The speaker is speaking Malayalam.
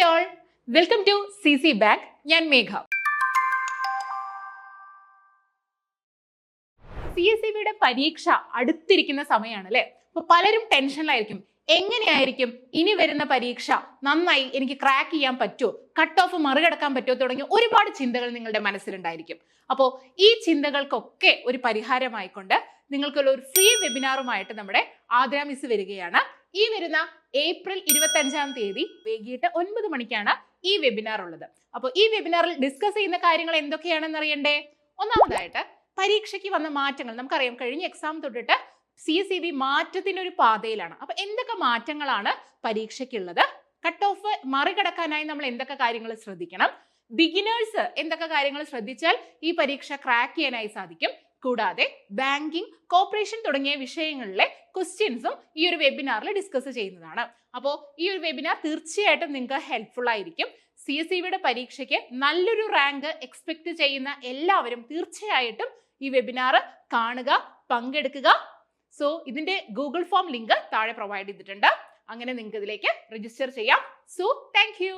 Hi all, welcome to CC bank. ഞാൻ മേഘ. CSEBയുടെ പരീക്ഷ അടുത്തിരിക്കുന്ന സമയമാണ് അല്ലെ. അപ്പൊ പലരും ടെൻഷനിലായിരിക്കും. എങ്ങനെയായിരിക്കും ഇനി വരുന്ന പരീക്ഷ നന്നായി എനിക്ക് ക്രാക്ക് ചെയ്യാൻ പറ്റുമോ, കട്ട് ഓഫ് മറികടക്കാൻ പറ്റുമോ തുടങ്ങിയ ഒരുപാട് ചിന്തകൾ നിങ്ങളുടെ മനസ്സിലുണ്ടായിരിക്കും. അപ്പോൾ ഈ ചിന്തകൾക്കൊക്കെ ഒരു പരിഹാരമായിക്കൊണ്ട് നിങ്ങൾക്കുള്ള ഒരു ഫ്രീ വെബിനാറുമായിട്ട് നമ്മുടെ ആദ്ര മിസ് വരികയാണ്. ഈ വരുന്ന ഏപ്രിൽ 25-ാം തീയതി വൈകിട്ട് 9 മണിക്കാണ് ഈ വെബിനാർ ഉള്ളത്. അപ്പോൾ ഈ വെബിനാറിൽ ഡിസ്കസ് ചെയ്യുന്ന കാര്യങ്ങൾ എന്തൊക്കെയാണെന്ന് അറിയണ്ടേ? ഒന്നാമതായിട്ട് പരീക്ഷയ്ക്ക് വന്ന മാറ്റങ്ങൾ. നമുക്കറിയാം, കഴിഞ്ഞ എക്സാം തൊട്ടിട്ട് CSEB മാറ്റത്തിന്റെ ഒരു പാതയിലാണ്. അപ്പൊ എന്തൊക്കെ മാറ്റങ്ങളാണ് പരീക്ഷയ്ക്കുള്ളത്, കട്ട് ഓഫ് മറികടക്കാനായി നമ്മൾ എന്തൊക്കെ കാര്യങ്ങൾ ശ്രദ്ധിക്കണം, ബിഗിനേഴ്സ് എന്തൊക്കെ കാര്യങ്ങൾ ശ്രദ്ധിച്ചാൽ ഈ പരീക്ഷ ക്രാക്ക് ചെയ്യാനായി സാധിക്കും, കൂടാതെ ബാങ്കിങ്, കോർപ്പറേഷൻ തുടങ്ങിയ വിഷയങ്ങളിലെ ക്വസ്റ്റ്യൻസും ഈ ഒരു വെബിനാറിൽ ഡിസ്കസ് ചെയ്യുന്നതാണ്. അപ്പോൾ ഈ ഒരു വെബിനാർ തീർച്ചയായിട്ടും നിങ്ങൾക്ക് ഹെൽപ്ഫുൾ ആയിരിക്കും. CSEBയുടെ പരീക്ഷയ്ക്ക് നല്ലൊരു റാങ്ക് എക്സ്പെക്ട് ചെയ്യുന്ന എല്ലാവരും തീർച്ചയായിട്ടും ഈ വെബിനാർ കാണുക, പങ്കെടുക്കുക. സോ ഇതിന്റെ ഗൂഗിൾ ഫോം ലിങ്ക് താഴെ പ്രൊവൈഡ് ചെയ്തിട്ടുണ്ട്. അങ്ങനെ നിങ്ങൾക്ക് ഇതിലേക്ക് രജിസ്റ്റർ ചെയ്യാം. So thank you.